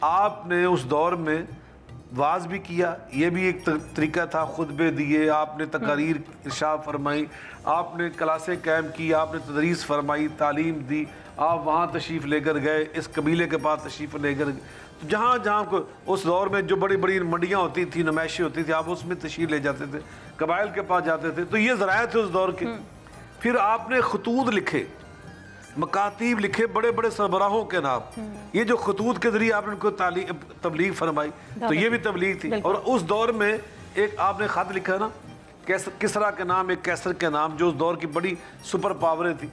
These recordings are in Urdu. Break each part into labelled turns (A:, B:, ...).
A: آپ نے اس دور میں واز بھی کیا، یہ بھی ایک طریقہ تھا، خطبے دیے، آپ نے تقاریر ارشاد فرمائی، آپ نے کلاسیں قائم کی، آپ نے تدریس فرمائی، تعلیم دی، آپ وہاں تشریف لے کر گئے، اس قبیلے کے پاس تشریف لے کر گئے، تو جہاں جہاں اس دور میں جو بڑی بڑی منڈیاں ہوتی تھیں، نمائشیں ہوتی تھیں، آپ اس میں تشریف لے جاتے تھے، قبائل کے پاس جاتے تھے، تو یہ ذرائع تھے اس دور کے۔ پھر آپ نے خطوط لکھے، مکاتیب لکھے بڑے بڑے سربراہوں کے نام، یہ جو خطوط کے ذریعے آپ نے ان کو تبلیغ فرمائی، تو یہ بھی تبلیغ تھی۔ اور اس دور میں ایک آپ نے خط لکھا نا کسریٰ کے نام، ایک کیسر کے نام، جو اس دور کی بڑی سپر پاوریں تھی۔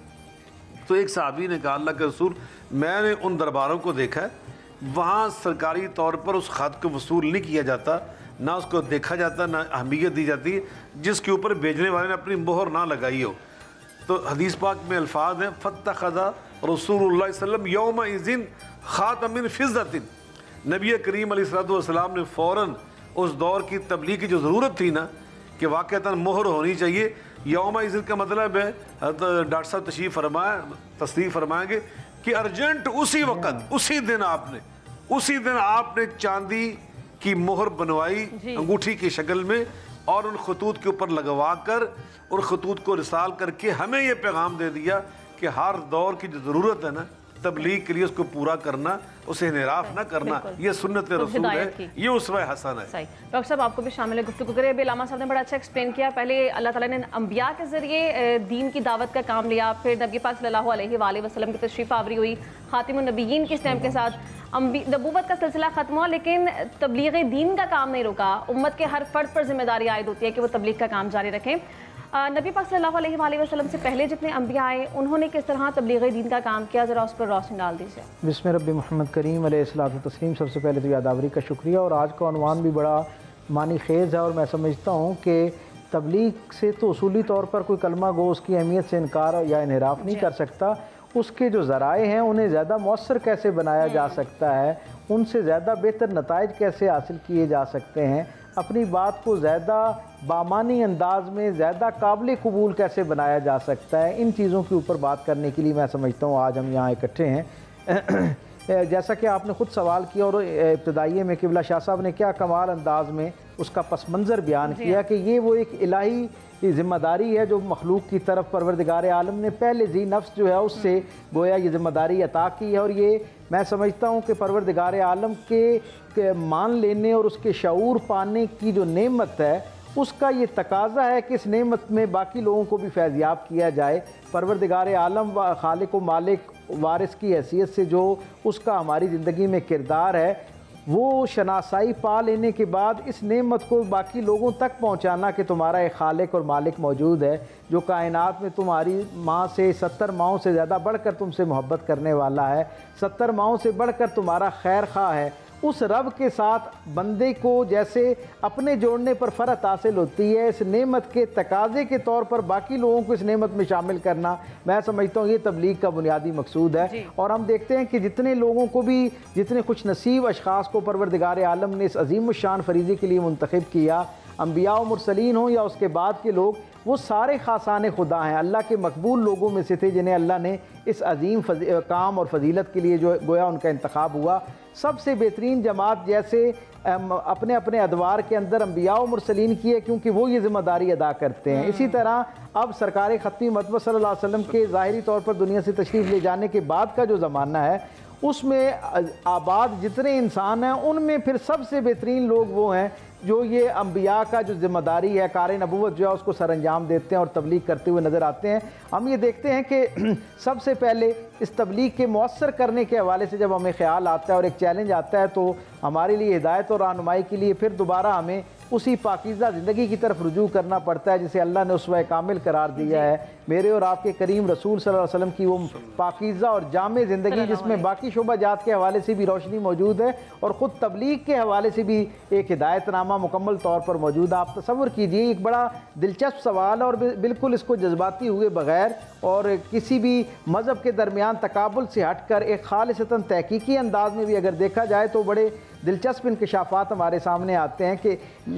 A: تو ایک صحابی نے کہا اللہ کے رسول، میں نے ان درباروں کو دیکھا ہے، وہاں سرکاری طور پر اس خط کو وصول نہیں کیا جاتا، نہ اس کو دیکھا جاتا، نہ اہمیت دی جاتی ہے، جس کے اوپر بھیجنے والے نے اپنی مہر نہ لگائی ہو۔ تو حدیث پاک میں الفاظ ہیں فَاتَّخَذَ رسول اللہ صلی اللہ علیہ وسلم یومئذ خاتم من فضة، نبی کریم علیہ السلام نے فوراً اس دور کی تبلیغ کی جو ضرورت تھی نا کہ واقعتاً مہر ہونی چاہیے، یومئذ کا مطلب ہے ڈاکٹر صاحب تصریح فرمائیں گے کہ ارجنٹ اسی وقت اسی دن آپ نے چاندی کی مہر بنوائی انگوٹھی کی شکل میں، اور ان خطوط کے اوپر لگوا کر اور خطوط کو رسال کر کے ہمیں یہ پیغام دے دیا کہ ہر دور کی جو ضرورت ہے نا تبلیغ کے لیے اس کو پورا کرنا، اسے انحراف نہ کرنا، یہ سنت رسول ہے، یہ اسوہ حسن ہے۔
B: صحیح ڈاکٹر صاحب آپ کو بھی شامل ہے گفتگو کرے۔ ابھی علامہ صاحب نے بڑا اچھا ایکسپلین کیا، پہلے اللہ تعالیٰ نے انبیاء کے ذریعے دین کی دعوت کا کام لیا، پھر نبی پاک صلی اللہ علیہ وآلہ وسلم کی تشریف آوری ہوئی، خاتم النبیین کی اسٹیمپ کے ساتھ نبوت کا سلسلہ ختم ہوا، لیکن تبلیغ دین کا کام نہیں رکا۔ امت کے ہر فرد پر ذمہ داری عائد ہوتی ہے کہ وہ تبلیغ کا کام جاری رکھیں۔ نبی پاک صلی اللہ علیہ وآلہ وسلم سے پہلے جتنے انبیاء آئے انہوں نے کس طرح تبلیغ دین کا کام کیا، ذرا اس پر روشنی ڈال دیجیے۔
C: بسم رب محمد کریم علیہ الصلوۃ والتسلیم۔ سب سے پہلے تو یادآوری کا شکریہ، اور آج کا عنوان بھی بڑا معنی خیز ہے، اور میں سمجھتا ہوں کہ تبلیغ سے تو اصولی طور پر کوئی کلمہ گو اس کی اہمیت سے انکار یا انحراف نہیں کر سکتا، اس کے جو ذرائع ہیں انہیں زیادہ مؤثر کیسے بنایا جا سکتا ہے، ان سے زیادہ بہتر نتائج کیسے حاصل کیے جا سکتے ہیں، اپنی بات کو زیادہ بامانی انداز میں زیادہ قابل قبول کیسے بنایا جا سکتا ہے، ان چیزوں کے اوپر بات کرنے کے لیے میں سمجھتا ہوں آج ہم یہاں اکٹھے ہیں۔ جیسا کہ آپ نے خود سوال کیا، اور ابتدائیے میں قبلہ شاہ صاحب نے کیا کمال انداز میں اس کا پس منظر بیان کیا کہ یہ وہ ایک الہی ذمہ داری ہے جو مخلوق کی طرف پروردگار عالم نے پہلے ذی نفس جو ہے اس سے گویا یہ ذمہ داری عطا کی ہے، اور یہ میں سمجھتا ہوں کہ پروردگار عالم کے مان لینے اور اس کے شعور پانے کی جو نعمت ہے اس کا یہ تقاضا ہے کہ اس نعمت میں باقی لوگوں کو بھی فیضیاب کیا جائے۔ پروردگار عالم و خالق و مالک وارث کی حیثیت سے جو اس کا ہماری زندگی میں کردار ہے، وہ شناسائی پا لینے کے بعد اس نعمت کو باقی لوگوں تک پہنچانا کہ تمہارا ایک خالق اور مالک موجود ہے جو کائنات میں تمہاری ماں سے 70 ماؤں سے زیادہ بڑھ کر تم سے محبت کرنے والا ہے، 70 ماؤں سے بڑھ کر تمہارا خیر خواہ ہے۔ اس رب کے ساتھ بندے کو جیسے اپنے جوڑنے پر فرحت حاصل ہوتی ہے، اس نعمت کے تقاضے کے طور پر باقی لوگوں کو اس نعمت میں شامل کرنا، میں سمجھتا ہوں یہ تبلیغ کا بنیادی مقصود ہے۔ اور ہم دیکھتے ہیں کہ جتنے لوگوں کو بھی، جتنے خوش نصیب اشخاص کو پروردگار عالم نے اس عظیم الشان فریضے کے لیے منتخب کیا، انبیاء و مرسلین ہوں یا اس کے بعد کے لوگ، وہ سارے خاصان خدا ہیں، اللہ کے مقبول لوگوں میں سے تھے جنہیں اللہ نے اس عظیم کام اور فضیلت کے لیے جو گویا ان کا انتخاب ہوا۔ سب سے بہترین جماعت جیسے اپنے اپنے ادوار کے اندر انبیاء و مرسلین کی ہے کیونکہ وہ یہ ذمہ داری ادا کرتے ہیں۔ اسی طرح اب سرکار ختمی مطبوع صلی اللہ علیہ وسلم کے ظاہری طور پر دنیا سے تشریف لے جانے کے بعد کا جو زمانہ ہے اس میں آباد جتنے انسان ہیں ان میں پھر سب سے بہترین لوگ وہ ہیں جو یہ انبیاء کا جو ذمہ داری ہے کار نبوت جو ہے اس کو سر انجام دیتے ہیں اور تبلیغ کرتے ہوئے نظر آتے ہیں۔ ہم یہ دیکھتے ہیں کہ سب سے پہلے اس تبلیغ کے مؤثر کرنے کے حوالے سے جب ہمیں خیال آتا ہے اور ایک چیلنج آتا ہے تو ہمارے لیے ہدایت اور رہنمائی کے لیے پھر دوبارہ ہمیں اسی پاکیزہ زندگی کی طرف رجوع کرنا پڑتا ہے جسے اللہ نے اسوہ کامل قرار دیا ہے۔ میرے اور آپ کے کریم رسول صلی اللہ علیہ وسلم کی وہ پاکیزہ اور جامع زندگی جس میں باقی شعبہ جات کے حوالے سے بھی روشنی موجود ہے اور خود تبلیغ کے حوالے سے بھی ایک ہدایت نامہ مکمل طور پر موجود ہے۔ آپ تصور کیجئے ایک بڑا دلچسپ سوال اور بالکل اس کو جذباتی ہوئے بغیر اور کسی بھی مذہب کے درمیان تقابل سے ہٹ کر ایک خالصتاً تحقیقی انداز میں بھی اگر دیکھا جائے تو بڑے دلچسپ انکشافات ہمارے سامنے آتے ہیں کہ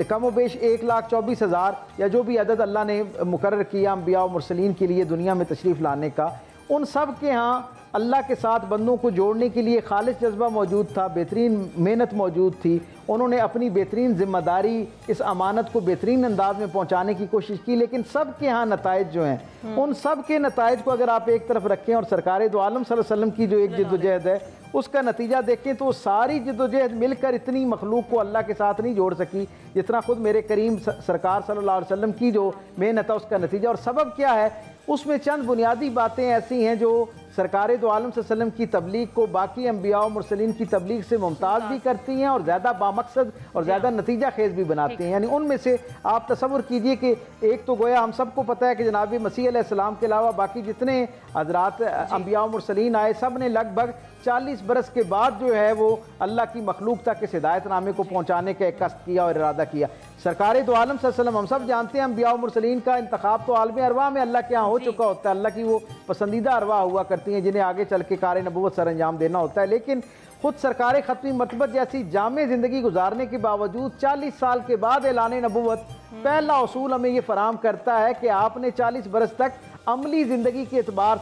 C: کم و بیش 1,24,000 یا جو بھی عدد اللہ نے مقرر کیا انبیاء و مرسلین کے لیے دنیا میں تشریف لانے کا، ان سب کے ہاں اللہ کے ساتھ بندوں کو جوڑنے کے لیے خالص جذبہ موجود تھا، بہترین محنت موجود تھی، انہوں نے اپنی بہترین ذمہ داری اس امانت کو بہترین انداز میں پہنچانے کی کوشش کی، لیکن سب کے ہاں نتائج جو ہیں ان سب کے نتائج کو اگر آپ ایک طرف رکھیں اور سرکار دو عالم صلی اللہ علیہ وسلم کی جو ایک جدوجہد ہے اس کا نتیجہ دیکھیں تو ساری جدوجہد مل کر اتنی مخلوق کو اللہ کے ساتھ نہیں جوڑ سکی جتنا خود میرے کریم سرکار صلی اللہ علیہ وسلم کی جو محنت ہے اس کا نتیجہ۔ اور سبب کیا ہے؟ اس میں چند بنیادی باتیں ایسی ہیں جو سرکار دو عالم صلی اللہ علیہ وسلم کی تبلیغ کو باقی انبیاء و مرسلین کی تبلیغ سے ممتاز بھی کرتی ہیں اور زیادہ بامقصد اور زیادہ نتیجہ خیز بھی بناتی ہیں۔ یعنی ان میں سے آپ تصور کیجئے کہ ایک تو گویا ہم سب کو پتہ ہے کہ جناب مسیح علیہ السلام کے علاوہ باقی جتنے حضرات انبیاء و مرسلین آئے سب نے لگ بھگ 40 برس کے بعد جو ہے وہ اللہ کی مخلوق تک اس ہدایت نامے کو پہنچانے کا ایک قصد کیا اور ارادہ کیا۔ سرکار دو عالم صلی اللہ علیہ وسلم ہم سب جانتے ہیں انبیاء و مرسلین کا انتخاب تو عالم ارواح میں اللہ کے ہاں ہو چکا ہوتا ہے، اللہ کی وہ پسندیدہ ارواح ہوا کرتی ہیں جنہیں آگے چل کے کار نبوت سر انجام دینا ہوتا ہے، لیکن خود سرکار ختمی مرتبت جیسی جامع زندگی گزارنے کے باوجود 40 سال کے بعد اعلان نبوت پہلا اصول ہمیں یہ فراہم کرتا ہے کہ آپ نے 40 برس تک عملی زندگی کے اعتبار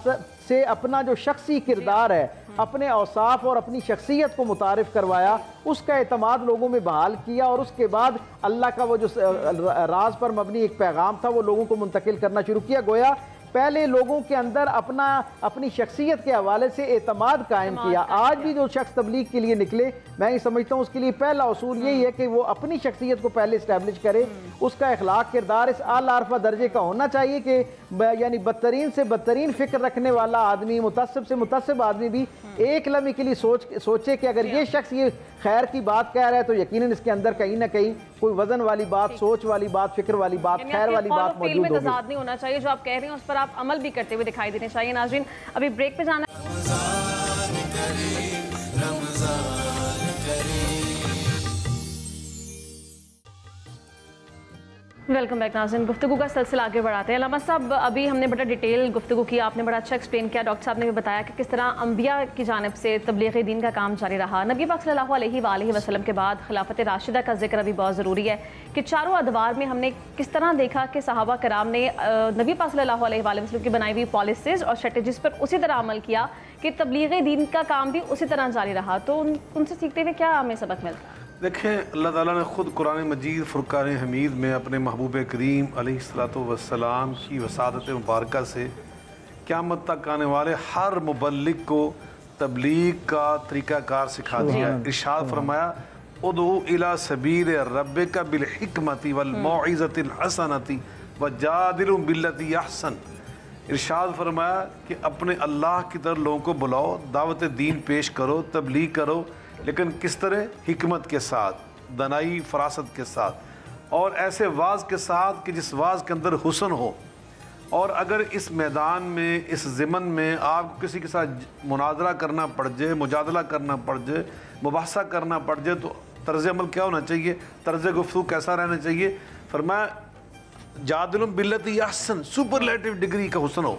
C: سے اپنا جو شخصی کردار ہے، اپنے اوصاف اور اپنی شخصیت کو متعارف کروایا، اس کا اعتماد لوگوں میں بحال کیا اور اس کے بعد اللہ کا وہ جو راز پر مبنی ایک پیغام تھا وہ لوگوں کو منتقل کرنا شروع کیا۔ گویا پہلے لوگوں کے اندر اپنی شخصیت کے حوالے سے اعتماد قائم کیا۔ آج بھی جو شخص تبلیغ کے لیے نکلے میں یہ سمجھتا ہوں اس کے لیے پہلا اصول یہی ہے کہ وہ اپنی شخصیت کو پہلے اسٹیبلش کرے، اس کا اخلاق کردار اس اعلیٰ عرفہ درجے کا ہونا چاہیے کہ یعنی بدترین سے بدترین فکر رکھنے والا آدمی، متعصب سے متعصب آدمی بھی ایک لمحے کے لیے سوچے کہ اگر یہ شخص یہ خیر کی بات کہہ رہا ہے تو یقیناً اس کے اندر کہیں نہ کہیں کوئی وزن والی بات، سوچ والی بات، فکر والی بات، خیر والی بات موجود ہوگی۔
B: تضاد نہیں ہونا چاہیے، جو آپ کہہ رہے ہیں اس پر آپ عمل بھی کرتے ہوئے دکھائی دینے چاہیے۔ ناظرین ابھی بریک پہ جانا ہے۔ ویلکم بیک ناظرین، گفتگو کا سلسلہ آگے بڑھاتے ہیں۔ علامہ صاحب ابھی ہم نے بڑا ڈیٹیل گفتگو کی، آپ نے بڑا اچھا ایکسپلین کیا، ڈاکٹر صاحب نے بھی بتایا کہ کس طرح انبیاء کی جانب سے تبلیغ دین کا کام جاری رہا۔ نبی پاک صلی اللہ علیہ وآلہ وسلم کے بعد خلافت راشدہ کا ذکر ابھی بہت ضروری ہے کہ چاروں ادوار میں ہم نے کس طرح دیکھا کہ صحابہ کرام نے نبی پاک صلی اللہ علیہ وآلہ وسلم کی بنائی ہوئی پالیسیز اور اسٹریٹجیز پر اسی طرح عمل کیا کہ تبلیغ دین کا کام بھی اسی طرح جاری رہا۔ تو ان سے سیکھتے ہوئے کیا ہمیں سبق ملتا ہے؟
A: دیکھیں اللہ تعالیٰ نے خود قرآن مجید فرقان حمید میں اپنے محبوب کریم علیہ الصلوۃ والسلام کی وسادت مبارکہ سے قیامت تک آنے والے ہر مبلغ کو تبلیغ کا طریقہ کار سکھا دیا ہے۔ ارشاد فرمایا ادعو الی سبیل ربک بالحکمۃ والموعظۃ الحسنۃ وجادلہم باللتی احسن۔ ارشاد فرمایا کہ اپنے اللہ کی طرف لوگوں کو بلاؤ، دعوت دین پیش کرو، تبلیغ کرو، لیکن کس طرح؟ حکمت کے ساتھ، دانائی فراست کے ساتھ، اور ایسے واعظ کے ساتھ کہ جس واعظ کے اندر حسن ہو۔ اور اگر اس میدان میں، اس ضمن میں آپ کو کسی کے ساتھ مناظرہ کرنا پڑ جائے، مجادلہ کرنا پڑ جائے، مباحثہ کرنا پڑ جائے تو طرز عمل کیا ہونا چاہیے؟ طرز گفتگو کیسا رہنا چاہیے؟ فرمایا جادلہم باللتی احسن، سپرلیٹو ڈگری کا حسن ہو۔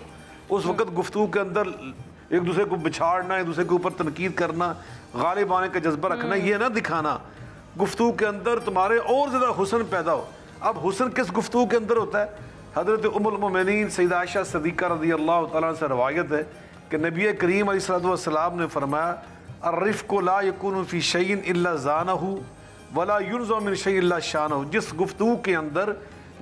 A: اس وقت گفتگو کے اندر ایک دوسرے کو بچھاڑنا، ایک دوسرے کے اوپر تنقید کرنا، غالب آنے کا جذبہ رکھنا، یہ نہ دکھانا۔ گفتگو کے اندر تمہارے اور زیادہ حسن پیدا ہو۔ اب حسن کس گفتگو کے اندر ہوتا ہے؟ حضرت ام المومنین سیدہ عائشہ صدیقہ رضی اللہ تعالیٰ سے روایت ہے کہ نبی کریم علیہ الصلوۃ والسلام نے فرمایا الرفق لا یکون فی شیء الا زانہ ولا ینزع من شیء الا شانہ۔ جس گفتگو کے اندر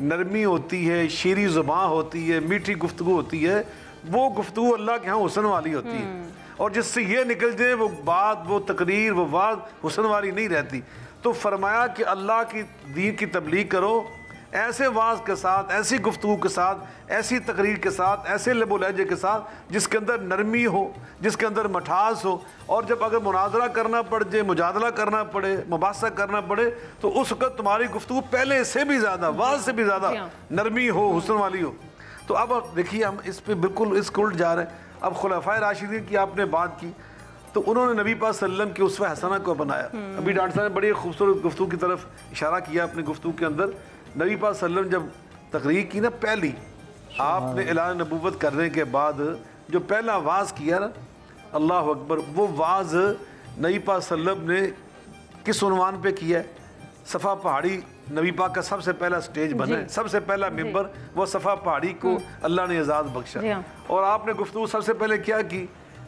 A: نرمی ہوتی ہے، شیریں زباں ہوتی ہے، میٹھی گفتگو ہوتی ہے، وہ گفتگو اللہ کے ہاں حسن والی ہوتی ہے، اور جس سے یہ نکل جائے وہ بات، وہ تقریر، وہ بات حسن والی نہیں رہتی۔ تو فرمایا کہ اللہ کی دین کی تبلیغ کرو ایسے واعظ کے ساتھ، ایسی گفتگو کے ساتھ، ایسی تقریر کے ساتھ، ایسے لب و لہجے کے ساتھ جس کے اندر نرمی ہو، جس کے اندر مٹھاس ہو، اور جب اگر مناظرہ کرنا پڑ جائے، مجادلہ کرنا پڑے، مباحثہ کرنا پڑے تو اس وقت تمہاری گفتگو پہلے سے بھی زیادہ، واعظ سے بھی زیادہ نرمی ہو، حسن والی ہو۔ تو اب دیکھیے ہم اس پہ بالکل اس کو الٹ جا رہے ہیں۔ اب خلفائے راشدین کی آپ نے بات کی تو انہوں نے نبی پاک صلی اللہ علیہ وسلم کی اسوہ حسنہ کو بنایا۔ ابھی ڈاکٹر صاحب نے بڑی خوبصورت گفتگو کی طرف اشارہ کیا اپنی گفتگو کے اندر۔ نبی پاک صلی اللہ علیہ وسلم جب تقریر کی نا، پہلی آپ نے اعلان نبوت کرنے کے بعد جو پہلا واعظ کیا نا، اللہ اکبر، وہ واعظ نبی پاک صلی اللہ علیہ وسلم نے کس عنوان پہ کیا ہے؟ صفا پہاڑی نبی پاک کا سب سے پہلا سٹیج بنا ہے، سب سے پہلا ممبر وہ صفا پہاڑی کو اللہ نے اعزاز بخشا۔ اور آپ نے گفتگو سب سے پہلے کیا کی؟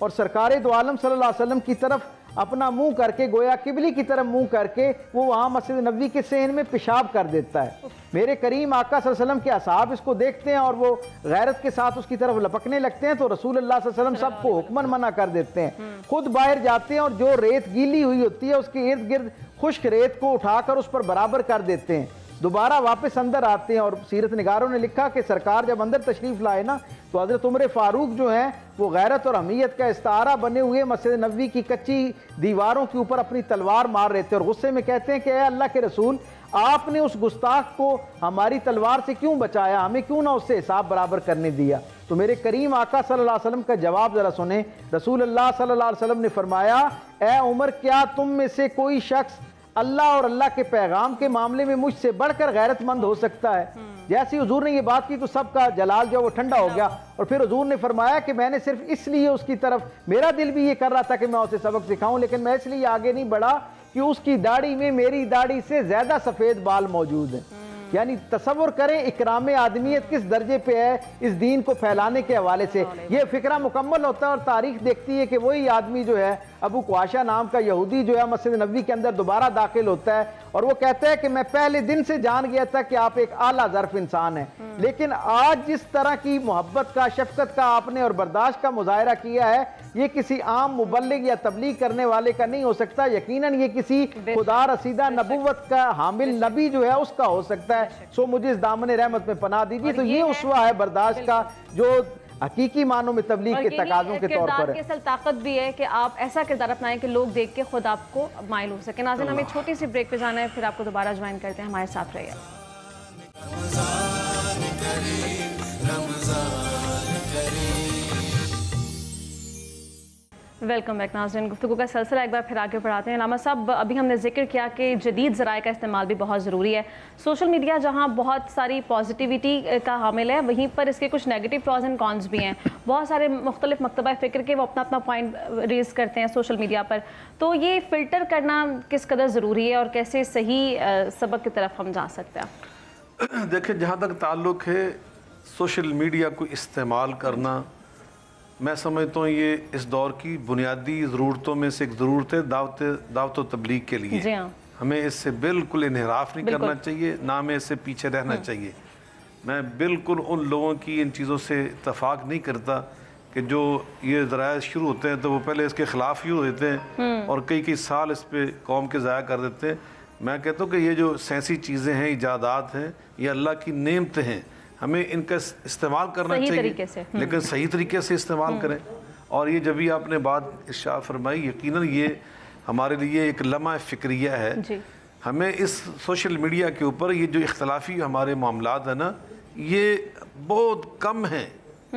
C: اور سرکار دو عالم صلی اللہ علیہ وسلم کی طرف اپنا منہ کر کے گویا قبلی کی طرف منہ کر کے وہ وہاں مسجد نبوی کے صحن میں پیشاب کر دیتا ہے۔ میرے کریم آقا صلی اللہ علیہ وسلم کے اصحاب اس کو دیکھتے ہیں اور وہ غیرت کے ساتھ اس کی طرف لپکنے لگتے ہیں، تو رسول اللہ صلی اللہ علیہ وسلم سب کو حکماً منع کر دیتے ہیں، خود باہر جاتے ہیں اور جو ریت گیلی ہوئی ہوتی ہے اس کے ارد گرد خشک ریت کو اٹھا کر اس پر برابر کر دیتے ہیں، دوبارہ واپس اندر آتے ہیں۔ اور سیرت نگاروں نے لکھا کہ سرکار جب اندر تشریف لائے نا تو حضرت عمر فاروق جو ہیں وہ غیرت اور حمیت کا استعارہ بنے ہوئے مسجد نبوی کی کچی دیواروں کے اوپر اپنی تلوار مار رہے تھے اور غصے میں کہتے ہیں کہ اے اللہ کے رسول، آپ نے اس گستاخ کو ہماری تلوار سے کیوں بچایا، ہمیں کیوں نہ اس سے حساب برابر کرنے دیا؟ تو میرے کریم آقا صلی اللہ علیہ وسلم کا جواب ذرا سنیں۔ رسول اللہ صلی اللہ علیہ وسلم نے فرمایا، اے عمر، کیا تم میں سے کوئی شخص اللہ اور اللہ کے پیغام کے معاملے میں مجھ سے بڑھ کر غیرت مند ہو سکتا ہے؟ جیسی حضور نے یہ بات کی تو سب کا جلال جو وہ ٹھنڈا ہو گیا، اور پھر حضور نے فرمایا کہ میں نے صرف اس لیے اس کی طرف، میرا دل بھی یہ کر رہا تھا کہ میں اسے سبق سکھاؤں، لیکن میں اس لیے آگے نہیں بڑھا کہ اس کی داڑھی میں میری داڑھی سے زیادہ سفید بال موجود ہیں۔ یعنی تصور کریں اکرام آدمیت کس درجے پہ ہے اس دین کو پھیلانے کے حوالے سے۔ یہ فکرہ مکمل ہوتا ہے اور تاریخ دیکھتی ہے کہ وہی آدمی جو ہے ابو قواشہ نام کا یہودی جو ہے مسجد نبوی کے اندر دوبارہ داخل ہوتا ہے اور وہ کہتا ہے کہ میں پہلے دن سے جان گیا تھا کہ آپ ایک اعلیٰ ظرف انسان ہیں، لیکن آج جس طرح کی محبت کا، شفقت کا آپ نے اور برداشت کا مظاہرہ کیا ہے یہ کسی عام مبلغ یا تبلیغ کرنے والے کا نہیں ہو سکتا، یقیناً یہ کسی خدا رسیدہ نبوت کا حامل نبی جو ہے اس کا ہو سکتا ہے۔ سو مجھے اس دامن رحمت میں پناہ دیجیے۔ تو یہ اسوہ ہے برداشت کا جو حقیقی معنوں میں تبلیغ کے تقاضوں کے طور پر ہے۔
B: کردار کی اصل طاقت بھی ہے کہ آپ ایسا کردار اپنائیں کہ لوگ دیکھ کے خود آپ کو مائل ہو سکے۔ ناظرین، ہمیں چھوٹی سی بریک پہ جانا ہے، پھر آپ کو دوبارہ جوائن کرتے ہیں، ہمارے ساتھ رہیے۔ ویلکم بیک ناظرین، گفتگو کا سلسلہ ایک بار پھر آگے بڑھاتے ہیں۔ علامہ صاحب، ابھی ہم نے ذکر کیا کہ جدید ذرائع کا استعمال بھی بہت ضروری ہے۔ سوشل میڈیا جہاں بہت ساری پازیٹیوٹی کا حامل ہے، وہیں پر اس کے کچھ نیگیٹو پروز اینڈ کونز بھی ہیں۔ بہت سارے مختلف مکتبہ فکر کے وہ اپنا اپنا پوائنٹ ریز کرتے ہیں سوشل میڈیا پر، تو یہ فلٹر کرنا کس قدر ضروری ہے اور کیسے صحیح سبق کی طرف ہم جا سکتے ہیں؟
A: دیکھیں، جہاں تک تعلق ہے سوشل میڈیا کو استعمال کرنا، میں سمجھتا ہوں یہ اس دور کی بنیادی ضرورتوں میں سے ایک ضرورت ہے دعوت و تبلیغ کے لیے۔
B: جی ہاں،
A: ہمیں اس سے بالکل انحراف نہیں کرنا چاہیے، نہ ہمیں اس سے پیچھے رہنا چاہیے۔ میں بالکل ان لوگوں کی ان چیزوں سے اتفاق نہیں کرتا کہ جو یہ ذرائع شروع ہوتے ہیں تو وہ پہلے اس کے خلاف ہی ہوتے ہیں اور کئی سال اس پہ قوم کے ضائع کر دیتے ہیں۔ میں کہتا ہوں کہ یہ جو سائنسی چیزیں ہیں، ایجادات ہیں، یہ اللہ کی نعمتیں ہیں، ہمیں ان کا استعمال کرنا چاہیے، لیکن صحیح طریقے سے استعمال کریں۔ اور یہ جب بھی آپ نے بات ارشاد فرمائی، یقیناً یہ ہمارے لیے ایک لمحہ فکریہ ہے۔ ہمیں اس سوشل میڈیا کے اوپر یہ جو اختلافی ہمارے معاملات ہیں نا، یہ بہت کم ہیں۔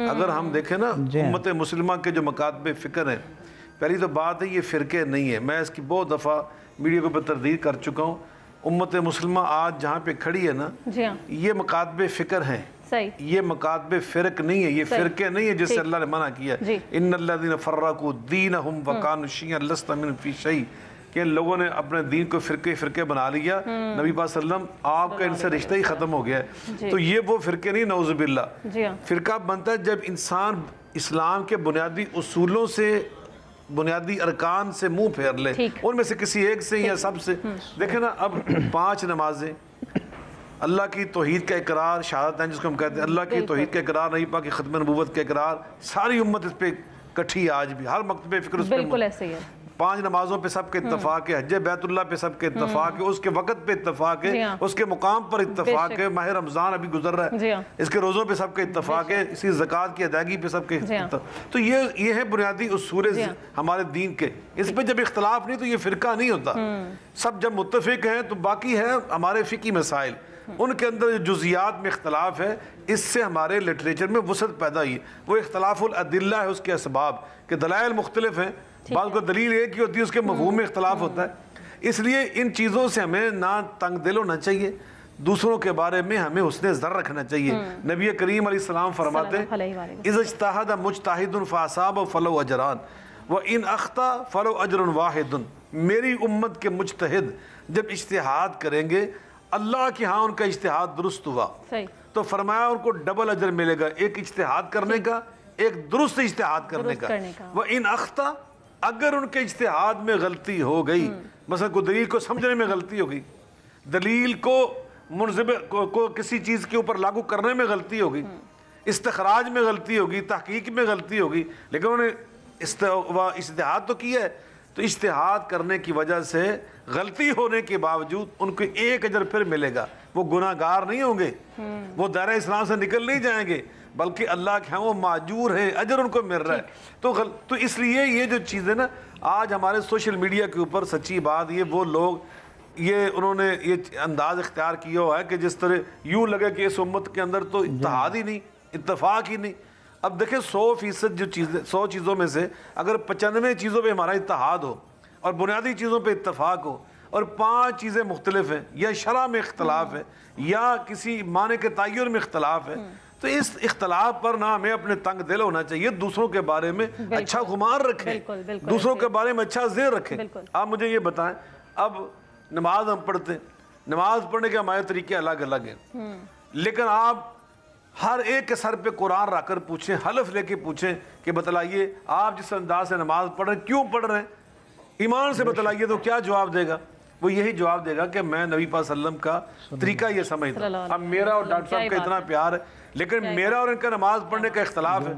A: اگر ہم دیکھیں نا امت مسلمہ کے جو مکاتب فکر ہیں، پہلی تو بات ہے یہ فرقے نہیں ہے، میں اس کی بہت دفعہ میڈیا کے اوپر تردید کر چکا ہوں۔ امت مسلمہ آج جہاں پہ کھڑی ہے نا، یہ مکاتب فکر ہیں، یہ مکاتب فرق نہیں ہے، یہ فرقے نہیں ہے جس سے اللہ نے منع کیا ہے۔ ان الذین فرقوا دینہم وکانوا شیعا لست منہم فی شیء، کہ ان لوگوں نے اپنے دین کو فرقے بنا لیا، نبی پاک صلی اللہ علیہ وسلم آپ کا ان سے رشتہ ہی ختم ہو گیا ہے۔ تو یہ وہ فرقے نہیں، نعوذ باللہ۔ فرقہ بنتا ہے جب انسان اسلام کے بنیادی اصولوں سے، بنیادی ارکان سے منہ پھیر لے، ان میں سے کسی ایک سے یا سب سے۔ دیکھیں نا، اب 5 نمازیں، اللہ کی توحید کا اقرار، شہادتین جس کو ہم کہتے ہیں، اللہ کی توحید کا اقرار، نبی پاک کی ختم نبوت کا اقرار، ساری امت اس پہ کٹھی آج بھی، ہر مکتبہ فکر اس پہ
B: بالکل ایسے ہی ہے۔
A: 5 نمازوں پہ سب کے اتفاق ہے، حج بیت اللہ پہ سب کے اتفاق ہے، اس کے وقت پہ اتفاق ہے، اس کے مقام پر اتفاق ہے، ماہ رمضان ابھی گزر رہا ہے، اس کے روزوں پہ سب کے اتفاق ہے، اسی زکوٰۃ کی ادائیگی پہ سب کے اتفاق۔ تو یہ ہے بنیادی اصول ہمارے دین کے، اس پہ جب اختلاف نہیں تو یہ فرقہ نہیں ہوتا۔ سب جب متفق ہیں تو باقی ہیں ہمارے فقہی مسائل، ان کے اندر جو جزیات میں اختلاف ہے، اس سے ہمارے لٹریچر میں وسعت پیدا ہوئی ہے۔ وہ اختلاف الادلہ ہے، اس کے اسباب کہ دلائل مختلف ہیں، بعض کو دلیل ایک ہی ہوتی ہے، اس کے مفہوم میں اختلاف ہوتا ہے۔ اس لیے ان چیزوں سے ہمیں نہ تنگ دل ہونا چاہیے، دوسروں کے بارے میں ہمیں حسن ظن رکھنا چاہیے۔ نبی کریم علیہ السلام فرماتے ہیں اذا اجتہد مجتہد فاصاب فلہ اجران وان اخطا فلہ اجر واحد۔ میری امت کے مجتہد جب اجتہاد کریں گے، اللہ کے ہاں ان کا اجتہاد درست ہوا تو فرمایا ان کو ڈبل اجر ملے گا، ایک اجتہاد کرنے کا، ایک درست اجتہاد کرنے کا. وَإِنْ أَخْطَأَ اگر ان کے اجتہاد میں غلطی ہو گئی, مثلا کوئی دلیل کو سمجھنے میں غلطی ہو گئی, دلیل کو منظم کو کسی چیز کے اوپر لاگو کرنے میں غلطی ہو گئی, استخراج میں غلطی ہوگی, تحقیق میں غلطی ہوگی, لیکن انہوں نے اجتہاد تو کیا ہے, تو اجتہاد کرنے کی وجہ سے غلطی ہونے کے باوجود ان کو ایک اجر پھر ملے گا. وہ گناہ گار نہیں ہوں گے, وہ دائرہ اسلام سے نکل نہیں جائیں گے, بلکہ اللہ کے ہاں وہ معجور ہیں, اجر ان کو مل رہا ہے. تو اس لیے یہ جو چیزیں نا آج ہمارے سوشل میڈیا کے اوپر, سچی بات یہ وہ لوگ یہ انہوں نے یہ انداز اختیار کیا ہوا ہے کہ جس طرح یوں لگے کہ اس امت کے اندر تو اتحاد ہی نہیں, اتفاق ہی نہیں. اب دیکھیں 100% جو چیزیں 100 چیزوں میں سے اگر 95 چیزوں پہ ہمارا اتحاد ہو اور بنیادی چیزوں پہ اتفاق ہو, اور 5 چیزیں مختلف ہیں, یا شرع میں اختلاف ہے, یا کسی معنی کے تعین میں اختلاف ہے, تو اس اختلاف پر نہ ہمیں اپنے تنگ دل ہونا چاہیے, دوسروں کے بارے میں اچھا گمان رکھیں, دوسروں کے بارے میں اچھا ذہن رکھیں. آپ مجھے یہ بتائیں, اب نماز ہم پڑھتے ہیں, نماز پڑھنے کے ہمارے طریقے الگ الگ ہیں, لیکن آپ ہر ایک کے سر پہ قرآن رکھ کر پوچھیں, حلف لے کے پوچھیں کہ بتلائیے آپ جس انداز سے نماز پڑھ رہے ہیں کیوں پڑھ رہے ہیں, ایمان سے بتلائیے, تو کیا جواب دے گا؟ وہ یہی جواب دے گا کہ میں نبی پاک صلی اللہ علیہ وسلم کا طریقہ یہ سمجھتا ہوں. اب میرا اور ڈاکٹر صاحب کا اتنا پیار ہے, لیکن میرا اور ان کا نماز پڑھنے کا اختلاف ہے,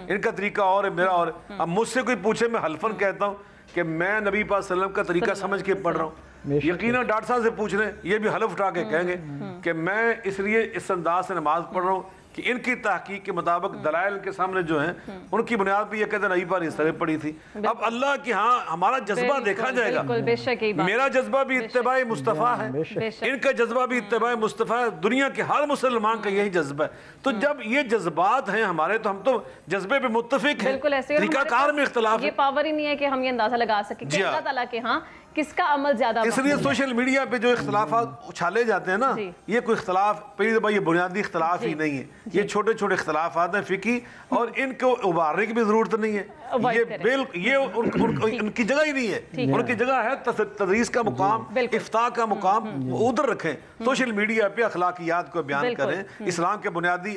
A: ان کا طریقہ اور ہے, میرا اور ہے. اب مجھ سے کوئی پوچھے, میں حلفاً کہتا ہوں کہ میں نبی پاک صلی اللہ علیہ وسلم کا طریقہ سمجھ کے پڑھ رہا ہوں. یقیناً ڈاکٹر صاحب سے پوچھ رہے ہیں, یہ بھی حلف اٹھا کے کہیں گے کہ میں اس لیے اس انداز سے نماز پڑھ رہا ہوں کہ ان کی تحقیق کے مطابق دلائل کے سامنے جو ہیں ان کی بنیاد پہ یہ کہتے ہیں نبی پر اس طرح پڑی تھی. اب اللہ کے ہاں ہمارا جذبہ دیکھا جائے گا, میرا جذبہ بھی اتباع مصطفیٰ ہے, ان کا جذبہ بھی اتباع مصطفیٰ ہے, دنیا کے ہر مسلمان کا یہی جذبہ ہے. تو جب یہ جذبات ہیں ہمارے, تو ہم تو جذبے پہ متفق ہیں, طریقہ کار میں اختلاف ہے.
B: یہ پاور ہی نہیں ہے کہ ہم یہ اندازہ لگا سکیں کہ اللہ تعالیٰ کے ہاں کس کا عمل زیادہ.
A: اس لیے سوشل میڈیا پہ جو اختلافات اچھالے جاتے ہیں نا, یہ کوئی اختلاف پہلی دفعہ یہ بنیادی اختلاف ہی نہیں ہے, یہ چھوٹے چھوٹے اختلافات ہیں فقہی, اور ان کو ابھارنے کی بھی ضرورت نہیں ہے. یہ ان کی جگہ ہی نہیں ہے, ان کی جگہ ہے تدریس کا مقام, افتاء کا مقام, ادھر رکھیں. سوشل میڈیا پہ اخلاقیات کو بیان کریں, اسلام کے بنیادی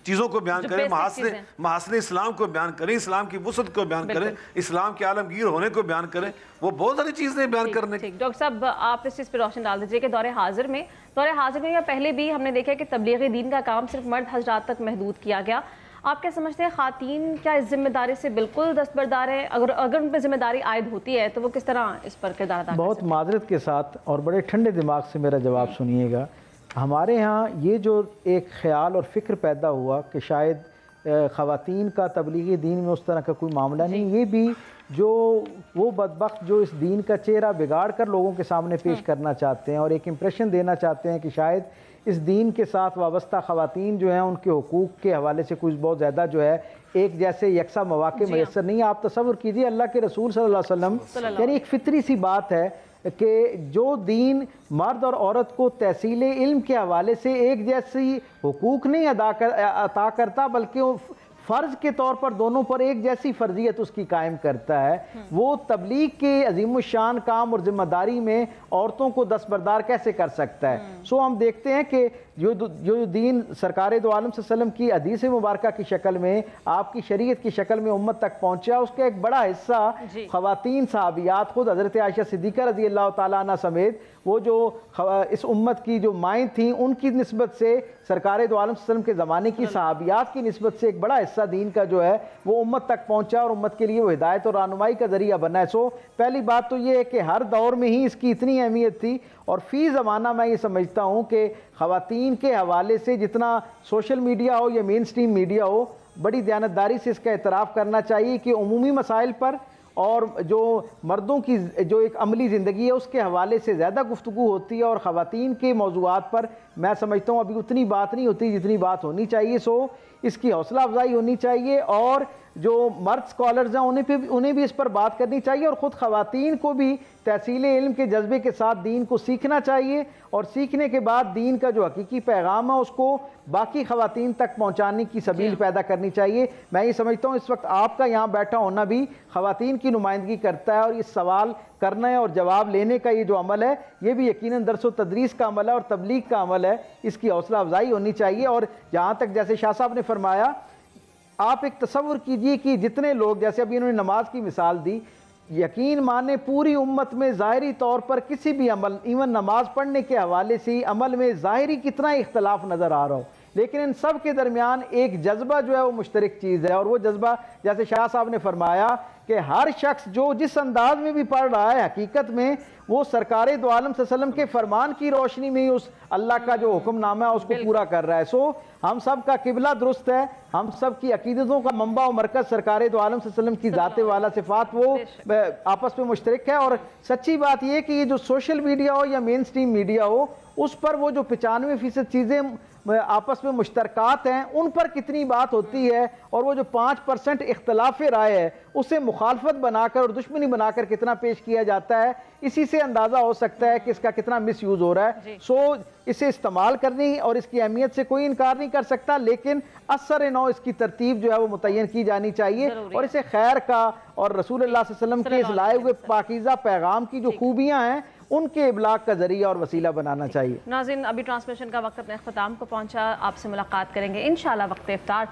A: چیزوں کو بیان کریں, محاسن اسلام کو بیان کریں, اسلام کی وسعت کو بیان کریں, اسلام کے عالمگیر ہونے کو بیان کریں. وہ بہت ساری چیزیں بیان کرنے کی.
B: ڈاکٹر صاحب آپ اس چیز پہ روشن ڈال دیجیے کہ دور حاضر میں یا پہلے بھی ہم نے دیکھا کہ تبلیغ دین کا کام صرف مرد حضرات تک محدود کیا گیا. آپ کیا سمجھتے ہیں, خواتین کیا اس ذمہ داری سے بالکل دستبردار ہیں؟ اگر ان پہ ذمہ داری عائد ہوتی ہے تو وہ کس طرح اس پر کردار ادا کرتے ہیں؟
C: بہت معذرت کے ساتھ اور بڑے ٹھنڈے دماغ سے میرا جواب سنیے گا. ہمارے ہاں یہ جو ایک خیال اور فکر پیدا ہوا کہ شاید خواتین کا تبلیغ دین میں اس طرح کا کوئی معاملہ نہیں, یہ بھی جو وہ بدبخت جو اس دین کا چہرہ بگاڑ کر لوگوں کے سامنے پیش کرنا چاہتے ہیں اور ایک امپریشن دینا چاہتے ہیں کہ شاید اس دین کے ساتھ وابستہ خواتین جو ہیں ان کے حقوق کے حوالے سے کچھ بہت زیادہ جو ہے ایک جیسے یکساں مواقع میسر نہیں. آپ تصور کیجئے اللہ کے رسول صلی اللہ علیہ وسلم, یعنی ایک فطری سی بات ہے کہ جو دین مرد اور عورت کو تحصیل علم کے حوالے سے ایک جیسی حقوق نہیں عطا کرتا, بلکہ فرض کے طور پر دونوں پر ایک جیسی فرضیت اس کی قائم کرتا ہے, وہ تبلیغ کے عظیم الشان کام اور ذمہ داری میں عورتوں کو دستبردار کیسے کر سکتا ہے؟ سو ہم دیکھتے ہیں کہ جو دین سرکار دو عالم صلی اللہ علیہ وسلم کی حدیث مبارکہ کی شکل میں, آپ کی شریعت کی شکل میں امت تک پہنچا, اس کا ایک بڑا حصہ خواتین صحابیات, خود حضرت عائشہ صدیقہ رضی اللہ تعالیٰ عنہ سمیت وہ جو اس امت کی جو مائیں تھیں ان کی نسبت سے سرکار دو عالم صلی اللہ علیہ وسلم کے زمانے کی صحابیات کی نسبت سے ایک بڑا حصہ دین کا جو ہے وہ امت تک پہنچا اور امت کے لیے وہ ہدایت اور رہنمائی کا ذریعہ بنا ہے. سو پہلی بات تو یہ ہے کہ ہر دور میں ہی اس کی اتنی اہمیت تھی, اور فی زمانہ میں یہ سمجھتا ہوں کہ خواتین کے حوالے سے جتنا سوشل میڈیا ہو یا مین سٹریم میڈیا ہو, بڑی دیانتداری سے اس کا اعتراف کرنا چاہیے کہ عمومی مسائل پر اور جو مردوں کی جو ایک عملی زندگی ہے اس کے حوالے سے زیادہ گفتگو ہوتی ہے, اور خواتین کے موضوعات پر میں سمجھتا ہوں ابھی اتنی بات نہیں ہوتی جتنی بات ہونی چاہیے. سو اس کی حوصلہ افزائی ہونی چاہیے, اور جو مرد سکالرز ہیں انہیں بھی اس پر بات کرنی چاہیے, اور خود خواتین کو بھی تحصیل علم کے جذبے کے ساتھ دین کو سیکھنا چاہیے, اور سیکھنے کے بعد دین کا جو حقیقی پیغام ہے اس کو باقی خواتین تک پہنچانے کی سبیل پیدا کرنی چاہیے. میں یہ سمجھتا ہوں اس وقت آپ کا یہاں بیٹھا ہونا بھی خواتین کی نمائندگی کرتا ہے, اور اس سوال کرنے اور جواب لینے کا یہ جو عمل ہے یہ بھی یقیناً درس و تدریس کا عمل ہے اور تبلیغ کا عمل ہے, اس کی حوصلہ افزائی ہونی چاہیے. اور جہاں تک جیسے شاہ صاحب نے فرمایا آپ ایک تصور کیجئے کہ جتنے لوگ، جیسے ابھی انہوں نے نماز کی مثال دی، یقین مانے پوری امت میں ظاہری طور پر کسی بھی عمل، ایون نماز پڑھنے کے حوالے سے عمل میں ظاہری کتنا اختلاف نظر آ رہا ہو، لیکن ان سب کے درمیان ایک جذبہ جو ہے وہ مشترک چیز ہے، اور وہ جذبہ جیسے شاہ صاحب نے فرمایا کہ ہر شخص جو جس انداز میں بھی پڑھ رہا ہے حقیقت میں وہ سرکار دو عالم صلی اللہ علیہ وسلم کے فرمان کی روشنی میں ہی اس اللہ کا جو حکم نامہ ہے اس کو پورا کر رہا ہے. سو ہم سب کا قبلہ درست ہے، ہم سب کی عقیدتوں کا منبع و مرکز سرکار دو عالم صلی اللہ علیہ وسلم کی ذات والا صفات وہ آپس میں مشترک ہے. اور سچی بات یہ کہ یہ جو سوشل میڈیا ہو یا مین سٹریم میڈیا ہو، اس پر وہ جو 95% چیزیں آپس میں مشترکات ہیں ان پر کتنی بات ہوتی ہے، اور وہ جو 5% اختلاف رائے ہے اسے مخالفت بنا کر اور دشمنی بنا کر کتنا پیش کیا جاتا ہے، اسی سے اندازہ ہو سکتا ہے کہ اس کا کتنا مس یوز ہو رہا ہے. سو اسے استعمال کرنی اور اس کی اہمیت سے کوئی انکار نہیں کر سکتا، لیکن اثر نو اس کی ترتیب جو ہے وہ متعین کی جانی چاہیے، اور اسے خیر کا اور رسول اللہ صلی اللہ علیہ وسلم کے اس لائے ہوئے پاکیزہ پیغام کی جو خوبیاں ہیں ان کے ابلاغ کا ذریعہ اور وسیلہ بنانا چاہیے.
B: ناظرین، ابھی ٹرانسمیشن کا وقت اپنے اختتام کو پہنچا، آپ سے ملاقات کریں گے انشاءاللہ وقت افطار.